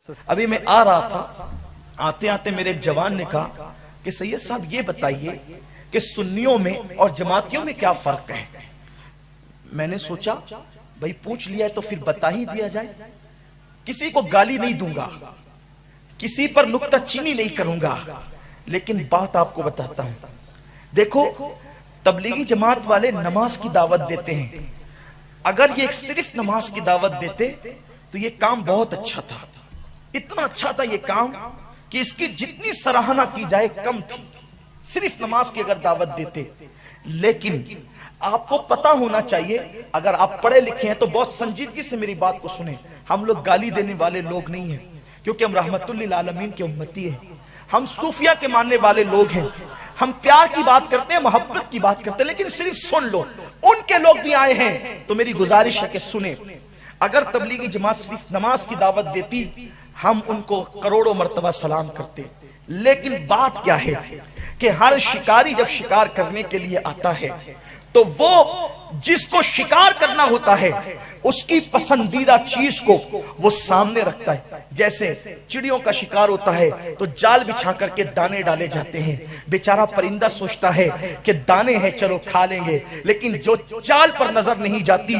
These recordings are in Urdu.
ابھی میں آ رہا تھا، آتے آتے میرے ایک جوان نے کہا کہ سید صاحب یہ بتائیے کہ سنیوں میں اور جماعتیوں میں کیا فرق ہے۔ میں نے سوچا بھائی پوچھ لیا ہے تو پھر بتا ہی دیا جائے، کسی کو گالی نہیں دوں گا، کسی پر نکتہ چینی نہیں کروں گا، لیکن بات آپ کو بتاتا ہوں۔ دیکھو تبلیغی جماعت والے نماز کی دعوت دیتے ہیں، اگر یہ صرف نماز کی دعوت دیتے تو یہ کام بہت اچھا تھا، اتنا اچھا تھا یہ کام کہ اس کی جتنی سراہنا کی جائے کم تھی، صرف نماز کی اگر دعوت دیتے۔ لیکن آپ کو پتا ہونا چاہیے، اگر آپ پڑھے لکھے ہیں تو بہت سنجیدگی سے میری بات کو سنیں، ہم لوگ گالی دینے والے لوگ نہیں ہیں، کیونکہ ہم رحمت للعالمین کے امتی ہیں، ہم صوفیہ کے ماننے والے لوگ ہیں، ہم پیار کی بات کرتے ہیں، محبت کی بات کرتے ہیں، لیکن صرف سن لو، ان کے لوگ بھی آئے ہیں تو میری گزارش ہے کہ سنیں۔ اگر تبلیغی جماعت صرف نماز کی دعوت دیتی ہم ان کو کروڑوں مرتبہ سلام کرتے، لیکن بات کیا ہے کہ ہر شکاری جب شکار کرنے کے لیے آتا ہے تو وہ جس کو شکار کرنا ہوتا ہے اس کی پسندیدہ چیز کو وہ سامنے رکھتا ہے۔ جیسے چڑیوں کا شکار ہوتا ہے تو جال بچھا کر کے دانے ڈالے جاتے ہیں، بیچارہ پرندہ سوچتا ہے کہ دانے ہیں چلو کھا لیں گے، لیکن جو جال پر نظر نہیں جاتی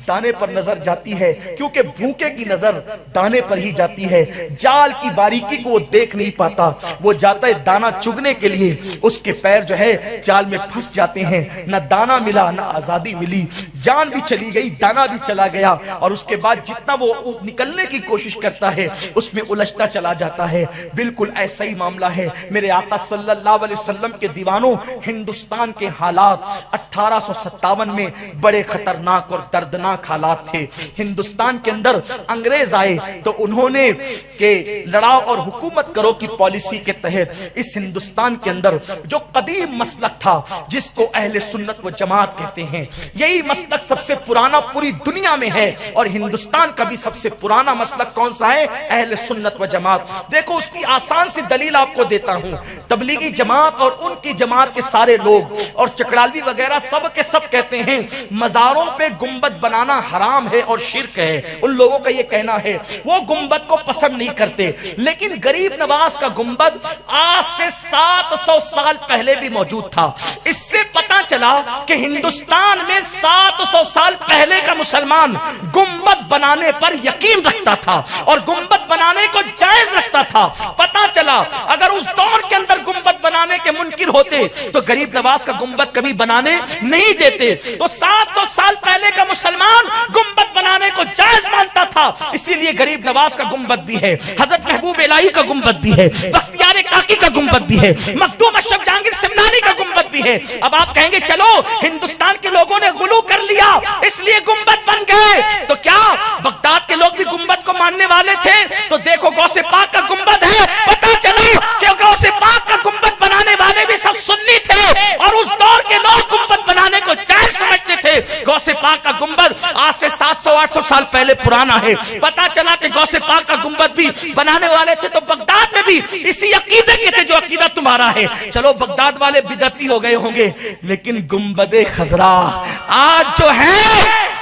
دانے پر نظر جاتی ہے، کیونکہ بھوکے کی نظر دانے پر ہی جاتی ہے، جال کی باریکی کو وہ دیکھ نہیں پاتا، وہ جاتا ہے دانا چگنے کے لیے، اس کے پیر جو ہے جال میں پھنس جاتے ہیں، نہ دانا ملا نہ آزادی ملی، جان بھی چلی گئی دانا بھی چلا گیا، اور اس کے بعد جتنا وہ نکلنے کی کوشش کرتا ہے اس میں الجھتا چلا جاتا ہے۔ بالکل ایسا ہی معاملہ ہے میرے آقا صلی اللہ علیہ وسلم کے دیوانوں، ہندوستان کے حالات 1857 میں بڑے خطرناک اور دردناک حالات تھے۔ ہندوستان کے اندر انگریز آئے تو انہوں نے کہ لڑاؤ اور حکومت کرو کی پالیسی کے تحت اس ہندوستان کے اندر جو قدیم مسلک تھا جس کو اہل سنت و جماعت کہتے ہیں، یہی مسلک سب سے پرانا پوری دنیا میں ہے، اور ہندوستان کا بھی سب سے پرانا مسلک کون سا ہے؟ اہل سنت و جماعت۔ دیکھو اس کی آسان سی دلیل آپ کو دیتا ہوں، تبلیغی جماعت اور ان کی جماعت کے سارے لوگ اور چکڑالوی وغیرہ سب کے سب کہتے ہیں مزاروں پہ گنبد بنانا حرام ہے اور شرک ہے، ان لوگوں کا یہ کہنا ہے، وہ گنبد کو پسند نہیں کرتے، لیکن غریب نواز کا گنبد آج سے 700 سال پہلے بھی موجود تھا۔ اس سے پتا چلا کہ ہندوستان میں 700 سال پہلے کا مسلمان گنبد بنانے پر یقین رکھتا تھا اور گنبد بنانے کو جائز رکھتا تھا۔ پتا چلا اگر اس دور کے اندر گنبد بنانے کے منکر ہوتے تو غریب نواز کا گنبد کبھی بنانے نہیں دیتے۔ تو 700 سال پہلے کا مسلمان گنبد بنانے کو جائز مانتا تھا، اسی لیے غریب نواز کا گنبد بھی ہے، حضرت محبوب الہی کا گنبد بھی ہے، بختیار کاکی کا گنبد بھی ہے، مخدوم اشرف جہانگیر سمنانی کا گنبد بھی ہے۔ اب آپ کہیں گے چلو ہندوستان کے لوگوں نے غلو کر لیا اس لیے گنبد بن گئے، تو کیا بغداد کے لوگ بھی گنبد کو ماننے والے تھے؟ تو دیکھو غوث پاک کا گنبد ہے، پتا چلا کہ غوث پاک کا گنبد بنانے والے بھی سب سنی تھے اور اس دور کے لوگ گنبد بنانے کو جائز سمجھتے تھے۔ غوث پاک کا گنبد آج سے 700-800 سال پہلے پرانا ہے۔ پتا چلا کہ غوث پاک کا گنبد بھی بنانے والے تھے تو بغداد میں بھی اسی عقیدے کے تھے جو عقیدہ تمہارا ہے۔ چلو بغداد والے بدعتی ہو گئے ہوں گے، لیکن گنبد خضرا آج جو ہے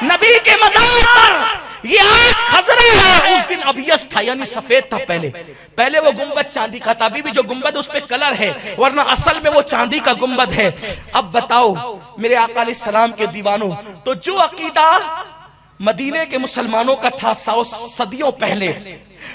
نبی کے مزار پر یہ آج خضرا ہے، اس دن ابیض تھا یعنی سفید تھا، پہلے وہ گنبد چاندی کا تھا، ابھی بھی جو گنبد اس پہ کلر ہے، ورنہ اصل میں وہ چاندی کا گنبد ہے۔ اب بتاؤ میرے آقا علیہ السلام کے دیوانوں، تو جو عقیدہ مدینے کے مسلمانوں کا تھا 100 صدیوں پہلے،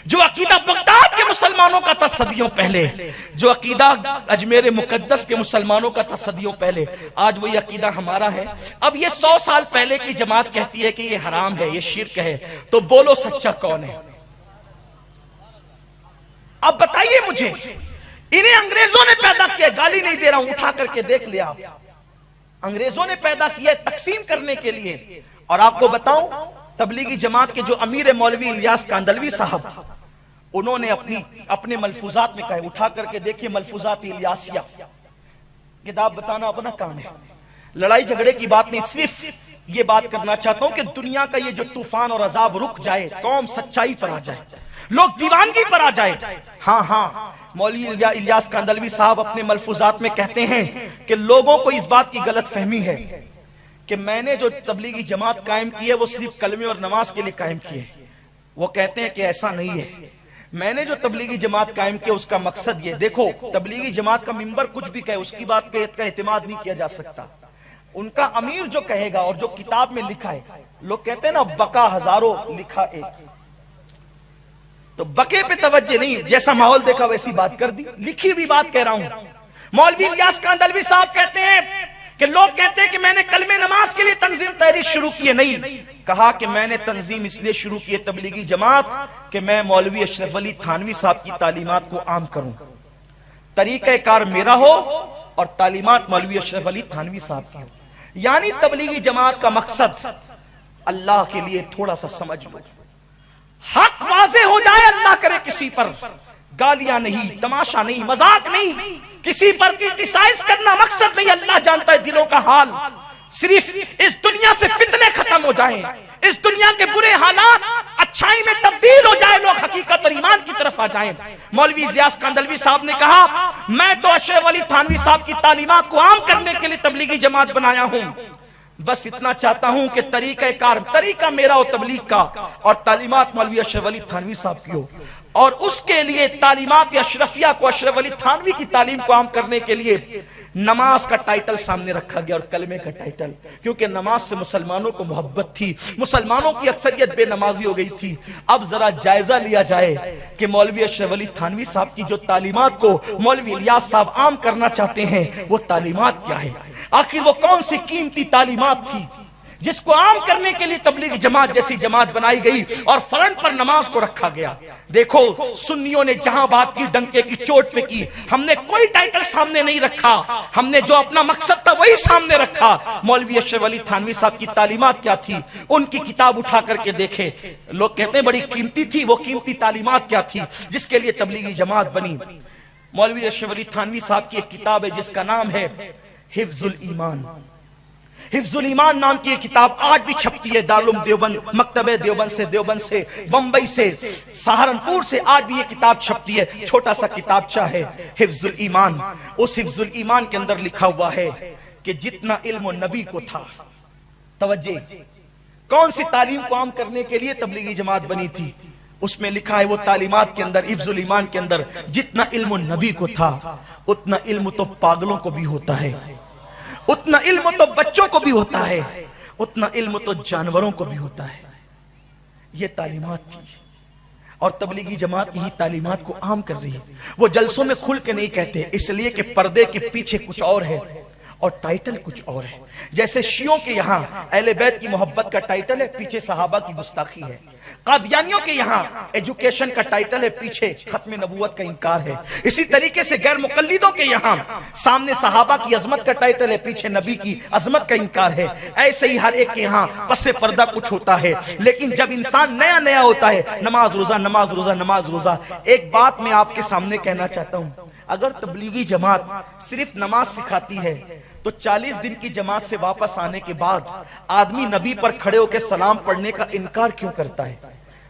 جو عقیدہ بغداد کے مسلمانوں کا تھا صدیوں پہلے، جو عقیدہ اجمیر مقدس کے مسلمانوں کا تھا صدیوں پہلے، آج وہی عقیدہ ہمارا ہے۔ اب یہ 100 سال پہلے کی جماعت کہتی ہے کہ یہ حرام ہے، یہ شرک ہے، تو بولو سچا کون ہے؟ اب بتائیے مجھے، انہیں انگریزوں نے پیدا کیا، گالی نہیں دے رہا ہوں، اٹھا کر کے دیکھ لیا، انگریزوں نے پیدا کیا تقسیم کرنے کے لیے۔ اور آپ کو بتاؤں تبلیغی جماعت کے جو امیر مولوی الیاس کاندلوی صاحب، انہوں نے اپنے ملفوظات میں کہا، اٹھا کر کے دیکھیے ملفوظات الیاسیہ، کتاب بتانا اپنا کام ہے، لڑائی جھگڑے کی بات نہیں، صرف یہ بات کرنا چاہتا ہوں کہ دنیا کا یہ جو طوفان اور عذاب رک جائے، قوم سچائی پر آ جائے، لوگ دیوانگی پر آ جائے۔ ہاں مولوی الیاس کاندلوی صاحب اپنے ملفوظات میں کہتے ہیں کہ لوگوں کو اس بات کی غلط فہمی ہے کہ میں نے جو تبلیغی جماعت قائم کی ہے وہ صرف کلمے اور نماز کے لیے قائم کی ہے۔ وہ کہتے ہیں کہ ایسا نہیں ہے، میں نے جو تبلیغی جماعت قائم کیا اس کا مقصد یہ، دیکھو تبلیغی جماعت کا ممبر کچھ بھی کہے اس کی بات کا اعتماد نہیں کیا جا سکتا، ان کا امیر جو کہے گا اور جو کتاب میں لکھا ہے، لوگ کہتے ہیں نا بقا ہزاروں لکھا ایک، تو بقے پہ توجہ نہیں، جیسا ماحول دیکھا ویسی بات کر دی، لکھی ہوئی بات کہہ رہا ہوں۔ مولوی الیاس کاندھلوی صاحب کہتے ہیں کہ لوگ کہتے ہیں کہ میں نے کلمہ نماز کے لیے تنظیم تحریک شروع کی ہے، نہیں، کہا کہ میں نے تنظیم اس لیے شروع کی ہے تبلیغی جماعت کہ میں مولوی اشرف علی تھانوی صاحب کی تعلیمات کو عام کروں، طریقہ کار میرا ہو اور تعلیمات مولوی اشرف علی تھانوی صاحب کی ہو۔ یعنی تبلیغی جماعت کا مقصد، اللہ کے لیے تھوڑا سا سمجھ لو، حق واضح ہو جائے، اللہ کرے کسی پر گالیاں نہیں، تماشا نہیں، مذاق نہیں، کسی پر کرٹیسائز کرنا مقصد نہیں، اللہ جانتا ہے دلوں کا حال، صرف اس دنیا سے فتنے ختم ہو جائیں، اس دنیا کے برے حالات اچھائی میں تبدیل ہو جائے، لوگ حقیقت اور ایمان کی طرف آ جائیں۔ مولوی الیاس کاندھلوی صاحب نے کہا میں تو اشرف علی تھانوی صاحب کی تعلیمات کو عام کرنے کے لیے تبلیغی جماعت بنایا ہوں، بس اتنا چاہتا ہوں کہ طریقہ میرا ہو تبلیغ کا اور تعلیمات مولوی اشرف علی تھانوی صاحب کی ہو، اور اس کے لیے تعلیمات اشرفیہ کو، اشرف علی تھانوی کی تعلیم کو عام کرنے کے لیے نماز کا ٹائٹل سامنے رکھا گیا اور کلمے کا ٹائٹل، کیونکہ نماز سے مسلمانوں کو محبت تھی، مسلمانوں کی اکثریت بے نمازی ہو گئی تھی۔ اب ذرا جائزہ لیا جائے کہ مولوی اشرف علی تھانوی صاحب کی جو تعلیمات کو مولوی الیاس صاحب عام کرنا چاہتے ہیں وہ تعلیمات کیا ہے، آخر وہ کون سی قیمتی تعلیمات تھی جس کو عام کرنے کے لیے تبلیغ جماعت جیسی جماعت بنائی گئی اور فرنٹ پر نماز کو رکھا گیا۔ دیکھو سنیوں نے جہاں بات کی ڈنکے کی چوٹ پہ کی، ہم نے کوئی ٹائٹل سامنے نہیں رکھا، ہم نے جو اپنا مقصد تھا وہی سامنے رکھا۔ مولوی اشرف علی تھانوی صاحب کی تعلیمات کیا تھی، ان کی کتاب اٹھا کر کے دیکھے، لوگ کہتے ہیں بڑی قیمتی تھی، وہ قیمتی تعلیمات کیا تھی جس کے لیے تبلیغی جماعت بنی۔ مولوی اشرف علی تھانوی صاحب کی ایک کتاب ہے جس کا نام ہے حفظ الایمان۔ حفظ الایمان نام کی یہ کتاب آج بھی چھپتی ہے، دارالعلوم دیوبند، مکتبہ دیوبند سے بمبئی سے سہارنپور سے آج بھی یہ کتاب چھپتی ہے، چھوٹا سا کتابچہ ہے حفظ الایمان۔ اس حفظ الایمان کے اندر لکھا ہوا ہے کہ جتنا علم و نبی کو تھا، توجہ، کون سی تعلیم کو عام کرنے کے لیے تبلیغی جماعت بنی تھی، اس میں لکھا ہے وہ تعلیمات کے اندر، حفظ الایمان کے اندر، جتنا علم و نبی کو تھا اتنا علم تو پاگلوں کو بھی ہوتا ہے، اتنا علم تو بچوں کو بھی ہوتا ہے، اتنا علم تو جانوروں کو بھی ہوتا ہے۔ یہ تعلیمات تھی اور تبلیغی جماعت یہی تعلیمات کو عام کر رہی ہے۔ وہ جلسوں میں کھل کے نہیں کہتے، اس لیے کہ پردے کے پیچھے کچھ اور ہے اور ٹائٹل کچھ اور ہے۔ جیسے شیعوں کے یہاں اہل بیت کی محبت کا ٹائٹل ہے، پیچھے صحابہ کی گستاخی ہے۔ قادیانیوں کے یہاں ایجوکیشن کا ٹائٹل ہے، پیچھے ختم نبوت کا انکار ہے۔ اسی طریقے سے غیر مقلدوں کے یہاں سامنے صحابہ کی عظمت کا ٹائٹل ہے، پیچھے نبی کی عظمت کا انکار ہے۔ ایسے ہی ہر ایک کے یہاں پس پردہ کچھ ہوتا ہے، لیکن جب انسان نیا ہوتا ہے، نماز روزہ نماز روزہ نماز روزہ۔ ایک بات میں آپ کے سامنے کہنا چاہتا ہوں، اگر تبلیغی جماعت صرف نماز سکھاتی ہے تو 40 دن کی جماعت سے واپس آنے کے بعد آدمی نبی پر کھڑے ہو کے سلام پڑھنے کا انکار کیوں کرتا ہے؟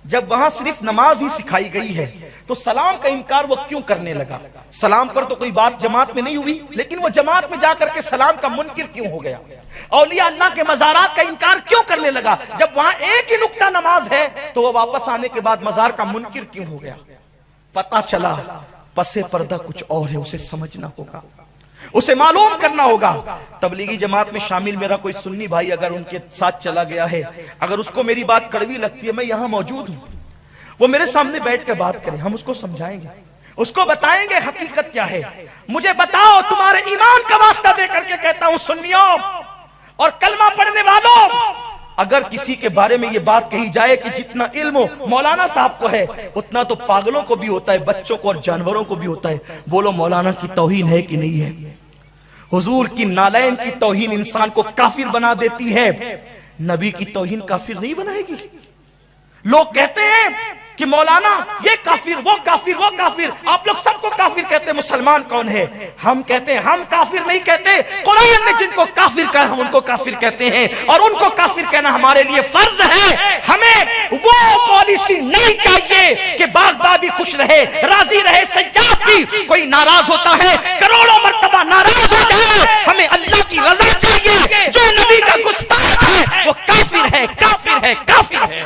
جب وہاں صرف نماز ہی سکھائی گئی ہے تو سلام کا انکار وہ کیوں کرنے لگا؟ سلام پر تو کوئی بات جماعت میں نہیں ہوئی، لیکن وہ جماعت میں جا کر کے سلام کا منکر کیوں ہو گیا؟ اولیاء اللہ کے مزارات کا انکار کیوں کرنے لگا؟ جب وہاں ایک ہی نقطہ نماز ہے تو وہ واپس آنے کے بعد مزار کا منکر کیوں ہو گیا؟ پتہ چلا پس پردہ کچھ اور ہے، اسے سمجھنا ہوگا، اسے معلوم کرنا ہوگا۔ تبلیغی جماعت میں شامل میرا کوئی سنی بھائی اگر ان کے ساتھ چلا گیا ہے، اگر اس کو میری بات کڑوی لگتی ہے، میں یہاں موجود ہوں، وہ میرے سامنے بیٹھ کر بات کریں، ہم اس کو سمجھائیں گے، اس کو بتائیں گے حقیقت کیا ہے۔ مجھے بتاؤ، تمہارے ایمان کا واسطہ دے کر کے کہتا ہوں سنیوں اور کلمہ پڑھنے والوں، اگر کسی کے بارے میں یہ بات کہی جائے کہ جتنا علم مولانا صاحب کو ہے اتنا تو پاگلوں کو بھی ہوتا ہے، بچوں کو اور جانوروں کو بھی ہوتا ہے، بولو مولانا کی توہین ہے کہ نہیں ہے؟ حضور کی نالین کی توہین انسان کو کافر بنا دیتی ہے، نبی کی توہین کافر نہیں بنائے گی۔ لوگ کہتے ہیں کہ مولانا یہ کافر وہ کافر وہ کافر، آپ لوگ سب کو کافر کہتے ہیں، مسلمان کون ہے؟ ہم کہتے ہیں ہم کافر نہیں کہتے، قرآن نے جن کو کافر کہا ہم ان کو کافر کہتے ہیں، اور ان کو کافر کہنا ہمارے لیے فرض ہے۔ ہمیں وہ پالیسی نہیں چاہیے کہ باغ بھی خوش رہے، راضی رہے، سیاح بھی، کوئی ناراض ہوتا ہے کروڑوں مرتبہ ناراض ہو جائے، ہمیں اللہ کی رضا چاہیے۔ جو نبی کا گستاخ ہے وہ کافر ہے، کافر ہے، کافر ہے۔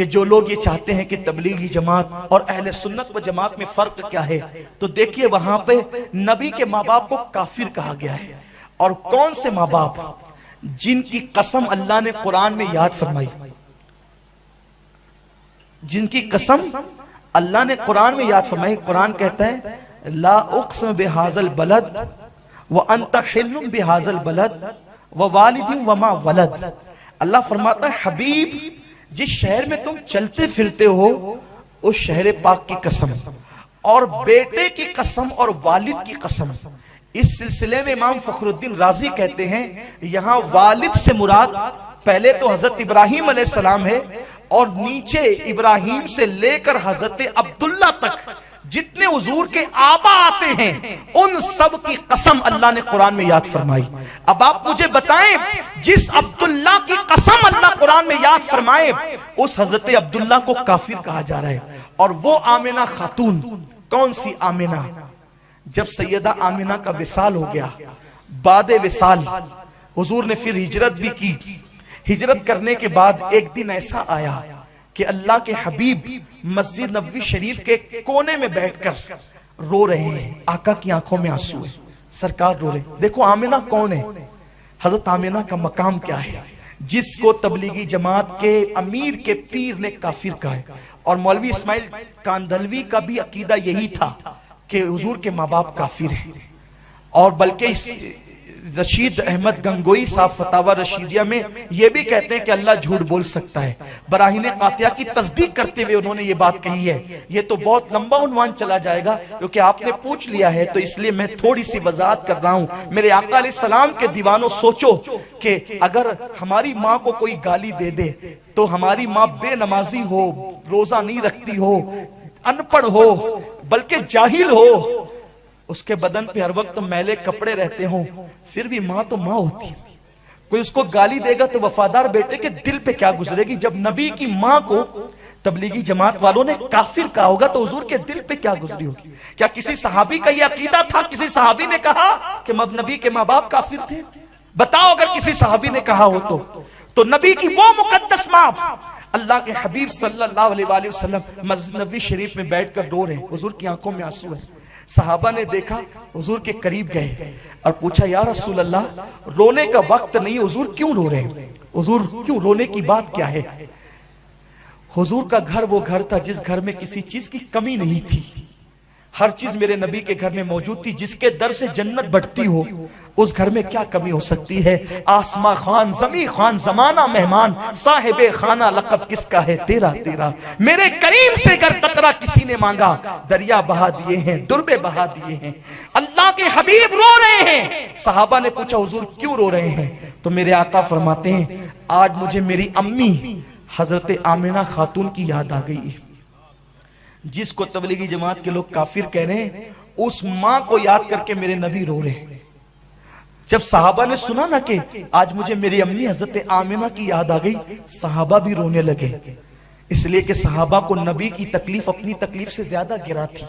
کہ جو لوگ یہ چاہتے ہیں کہ تبلیغی جماعت اور اہل سنت و جماعت میں فرق کیا ہے، تو دیکھیے وہاں پہ نبی کے ماں باپ کو کافر کہا گیا ہے. اور کون سے ماں باپ؟ جن کی قسم اللہ نے قرآن میں یاد فرمائی، جن کی قسم اللہ نے قرآن میں یاد فرمائی. قرآن کہتا ہے لا اقسم بہذا البلد وانت حل بہذا البلد ووالد وما ولد. اللہ فرماتا ہے حبیب جس شہر میں تم چلتے پھرتے ہو اس شہر پاک کی قسم اور بیٹے کی قسم اور والد کی قسم. اس سلسلے میں امام فخر الدین رازی کہتے ہیں یہاں والد سے مراد پہلے تو حضرت ابراہیم علیہ السلام ہے، اور نیچے ابراہیم سے لے کر حضرت عبداللہ تک جتنے حضور کے آبا آتے ہیں ان سب کی قسم اللہ نے قرآن میں یاد فرمائی. اب آپ مجھے بتائیں جس عبداللہ کی قسم اللہ قرآن میں یاد فرمائے اس حضرت عبداللہ کو کافر کہا جا رہا ہے. اور وہ آمنہ خاتون، کون سی آمنہ؟ جب سیدہ آمنہ کا وصال ہو گیا، بعد وصال حضور نے پھر ہجرت بھی کی. ہجرت کرنے کے بعد ایک دن ایسا آیا کہ اللہ کے حبیب مسجد نبوی شریف کے کونے میں بیٹھ کر رو رہے ہیں. آقا کی آنکھوں میں آنسو ہے، سرکار رو رہے ہیں. دیکھو آمنہ کون ہے، حضرت آمنہ کا مقام کیا ہے جس کو تبلیغی جماعت کے امیر کے پیر نے کافر کہا ہے. اور مولوی اسماعیل کاندھلوی کا بھی عقیدہ یہی تھا کہ حضور کے ماں باپ کافر ہیں. اور بلکہ رشید احمد گنگوئی صاحب فتاوی رشیدیہ میں یہ بھی کہتے ہیں کہ اللہ جھوٹ بول سکتا ہے. براہین قاطعہ کی تصدیق کرتے ہوئے انہوں نے یہ بات کہی ہے. یہ تو بہت لمبا عنوان چلا جائے گا کیونکہ آپ نے پوچھ لیا ہے، تو اس لیے میں تھوڑی سی وضاحت کر رہا ہوں. میرے آقا علیہ السلام کے دیوانوں سوچو کہ اگر ہماری ماں کو کوئی گالی دے دے تو ہماری ماں بے نمازی ہو، روزہ نہیں رکھتی ہو، ان پڑھ ہو، بلکہ جاہل ہو، اس کے بدن پہ ہر وقت میلے کپڑے رہتے ہوں، پھر بھی ماں تو ماں ہوتی ہے. کوئی اس کو گالی دے گا تو وفادار بیٹے کے دل پہ کیا گزرے گی؟ جب نبی کی ماں کو تبلیغی جماعت والوں نے کافر کہا ہوگا تو حضور کے دل پہ کیا گزری ہوگی؟ کیا کسی صحابی کا یہ عقیدہ تھا؟ کسی صحابی نے کہا کہ نبی کے ماں باپ کافر تھے؟ بتاؤ اگر کسی صحابی نے کہا ہو تو نبی کی وہ مقدس ماں اللہ کے حبیب صلی اللہ علیہ وآلہ وسلم مسجد نبوی شریف میں بیٹھ کر رو رہے ہیں. حضور کی آنکھوں میں آنسو ہے. صحابہ نے دیکھا، حضور کے قریب گئے اور پوچھا یا رسول اللہ رونے کا وقت نہیں، حضور کیوں رو رہے ہیں؟ حضور کیوں رونے کی بات کیا ہے؟ حضور کا گھر وہ گھر تھا جس گھر میں کسی چیز کی کمی نہیں تھی. ہر چیز میرے نبی کے گھر میں موجود تھی. جس کے در سے جنت بڑھتی ہو اس گھر میں کیا کمی ہو سکتی ہے؟ آسماں خان، زمین خان، زمانہ مہمان، صاحب خانہ لقب کس کا ہے تیرا تیرا. میرے کریم سے گر قطرہ کسی نے مانگا، دریا بہا دیے ہیں، دربے بہا دیے ہیں. اللہ کے حبیب رو رہے ہیں. صحابہ نے پوچھا حضور کیوں رو رہے ہیں؟ تو میرے آقا فرماتے ہیں آج مجھے میری امی حضرت آمنہ خاتون کی یاد آ گئی ہے. جس کو تبلیغی جماعت کے لوگ کافر کہہ رہے ہیں اس ماں کو یاد کر کے میرے نبی رو رہے ہیں. جب صحابہ نے سنا نا کہ آج مجھے میری امی حضرت آمنہ کی یاد آ گئی، صحابہ بھی رونے لگے. اس لیے کہ صحابہ کو نبی کی تکلیف اپنی تکلیف سے زیادہ گرا تھی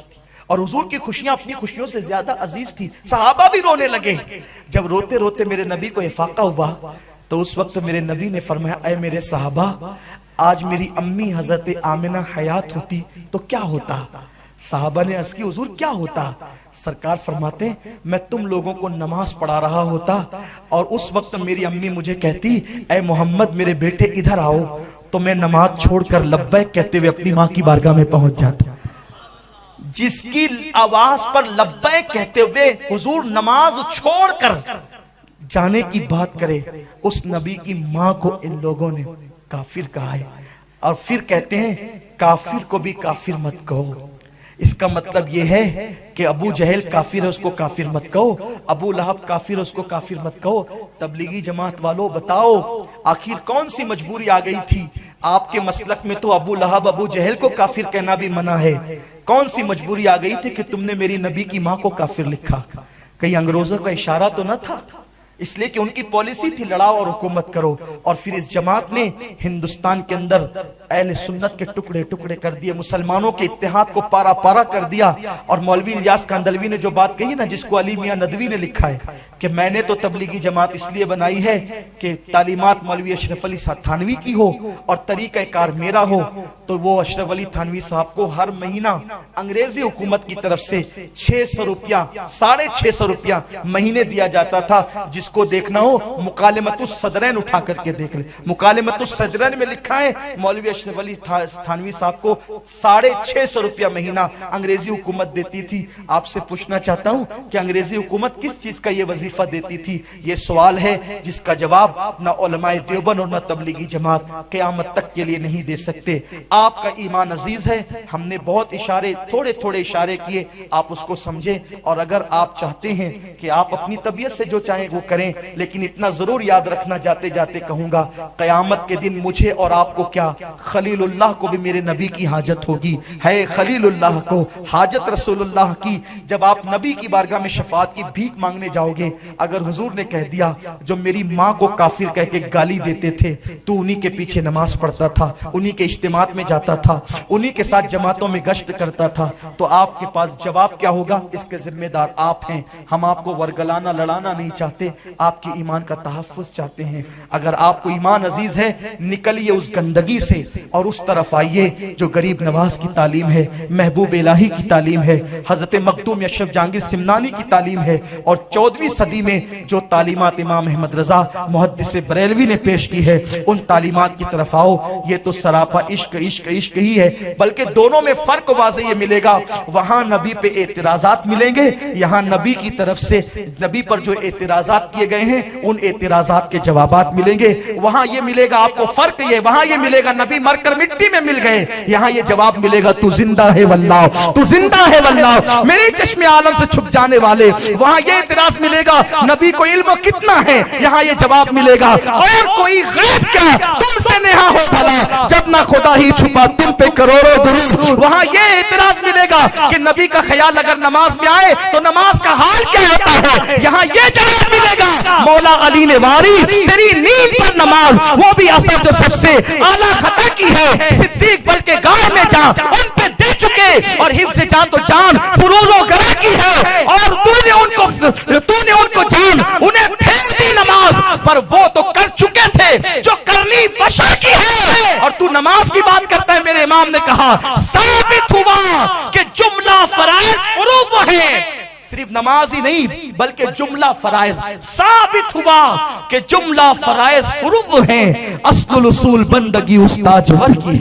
اور حضور کی خوشیاں اپنی خوشیوں سے زیادہ عزیز تھی. صحابہ بھی رونے لگے. جب روتے روتے میرے نبی کو افاقہ ہوا تو اس وقت میرے نبی نے فرمایا اے میرے صحابہ آج میری امی حضرت آمنہ حیات ہوتی تو کیا ہوتا؟ صحابہ نے عرض کی حضور کیا ہوتا؟ سرکار فرماتے ہیں میں تم لوگوں کو نماز پڑھا رہا ہوتا اور اس وقت میری امی مجھے کہتی اے محمد میرے بیٹے ادھر آؤ، تو میں نماز چھوڑ کر لبیک کہتے ہوئے اپنی ماں کی بارگاہ میں پہنچ جاتا. جس کی آواز پر لبیک کہتے ہوئے حضور نماز چھوڑ کر جانے کی بات کرے، اس نبی کی ماں کو ان لوگوں نے کافر کہا ہے. اور پھر کہتے ہیں کافر کو بھی کافر مت کہو. اس کا مطلب یہ ہے کہ ابو جہل کافر ہے اس کو کافر مت کہو، ابو لہب کافر ہے اس کو کافر مت کہو. تبلیغی جماعت والوں بتاؤ آخر کون سی مجبوری آ گئی تھی؟ آپ کے مسلک میں تو ابو لہب ابو جہل کو کافر کہنا بھی منع ہے. کون سی مجبوری آ گئی تھی کہ تم نے میری نبی کی ماں کو کافر لکھا؟ کہیں انگریزوں کا اشارہ تو نہ تھا؟ اس لیے کہ ان کی پالیسی تھی لڑاؤ اور حکومت کرو. اور پھر اس جماعت نے ہندوستان کے اندر اہل سنت کے ٹکڑے ٹکڑے کر دیے، مسلمانوں کے اتحاد کو پارا پارا کر دیا. اور مولوی الیاس کاندھلوی نے جو بات کہی نا، جس کو علی میاں ندوی نے لکھا ہے کہ میں نے تو تبلیغی جماعت اس لیے بنائی ہے کہ تعلیمات مولوی اشرف علی تھانوی کی ہو اور طریقہ کار میرا ہو، تو وہ اشرف علی تھانوی صاحب کو ہر مہینہ انگریزی حکومت کی طرف سے 600 روپیہ 650 روپیہ مہینے دیا جاتا تھا۔ جس کو دیکھنا ہو مکالمت الصدرین اٹھا کر کے دیکھ لے، مکالمت الصدرین میں لکھا ہے مولوی اشرف علی تھانوی صاحب کو 650 روپیہ مہینہ انگریزی حکومت دیتی تھی۔ آپ سے پوچھنا چاہتا ہوں کہ انگریزی حکومت کس چیز کا یہ وظیفہ دیتی تھی؟ یہ سوال ہے جس کا جواب نہ علماء دیوبند اور نہ تبلیغی جماعت قیامت تک کے لیے نہیں دے سکتے۔ آپ کا ایمان عزیز ہے، ہم نے بہت اشارے تھوڑے تھوڑے اشارے کیے، آپ اس کو سمجھیں، اور اگر آپ چاہتے ہیں کہ آپ اپنی طبیعت سے جو چاہیں وہ کریں، لیکن اتنا ضرور یاد رکھنا جاتے جاتے کہوں گا، قیامت کے دن مجھے اور آپ کو کیا، خلیل اللہ کو بھی میرے نبی کی حاجت ہوگی۔ ہے خلیل اللہ کو حاجت رسول اللہ کی۔ جب آپ نبی کی بارگاہ میں شفاعت کی بھیک مانگنے جاؤ گے، اگر حضور نے کہہ دیا جو میری ماں کو کافر کہہ کے گالی دیتے تھے تو انہی کے پیچھے نماز پڑھتا تھا، انہی کے اجتماعات میں جاتا تھا، انہی کے ساتھ جماعتوں میں گشت کرتا تھا، تو آپ کے پاس جواب کیا ہوگا؟ اس کے ذمہ دار آپ ہیں۔ ہم آپ کو ورگلانا لڑانا نہیں چاہتے، آپ کے ایمان کا تحفظ چاہتے ہیں۔ اگر آپ کو ایمان عزیز ہے، نکلیے اس گندگی سے اور اس طرف آئیے جو غریب نواز کی تعلیم ہے، محبوب الہی کی تعلیم ہے، حضرت مخدوم اشرف جہانگیر سمنانی کی تعلیم ہے، اور 14ویں صدی میں جو تعلیمات امام احمد رضا محدث بریلوی نے پیش کی ہے، ان تعلیمات کی طرف آؤ۔ یہ تو سراپا عشق عشق عشق ہی ہے، بلکہ دونوں میں فرق واضح یہ ملے گا، وہاں نبی پہ اعتراضات ملیں گے، یہاں نبی کی طرف سے نبی پر جو اعتراضات کیے گئے ہیں ان اعتراضات کے جوابات ملیں گے۔ وہاں یہ ملے گا آپ کو فرق، یہ وہاں یہ ملے گا نبی مر کر مٹی میں مل گئے، یہاں یہ جواب ملے گا تو زندہ ہے واللہ، تو زندہ ہے واللہ، میرے چشم عالم سے چھپ جانے والے۔ وہاں یہ اعتراض ملے گا نبی کو علم کتنا ہے، یہاں یہ جواب ملے گا اور کوئی غیب کیا تم سے نہا ہو بھلا، جب نہ خدا ہی چھپا تم پہ کروڑوں درود۔ وہاں یہ اعتراض ملے گا کہ نبی کا خیال اگر نماز میں آئے تو نماز کا حال کیا ہوتا ہے، یہاں یہ جواب ملے گا مولا علی نے واری تیری نیند پر نماز، وہ بھی اثر جو سب سے اعلیٰ خطا کی ہے، صدیق بلکہ گاؤں میں جا ان پہ دے چکے، اور حفظ جان تو جان فروز و گرہ کی ہے، اور تو نے ان کو جان انہیں پھیر دی نماز پر، وہ تو کر چکے تھے جو کرنی بشر کی ہے، اور تو نماز کی بات کرتا ہے۔ میرے امام نے کہا ثابت ہوا کہ جملہ فرائض فروض ہیں، صرف نماز ہی نہیں بلکہ جملہ فرائض، ثابت ہوا کہ جملہ فرائض فروض ہیں، اصل الاصول بندگی استاجور کی۔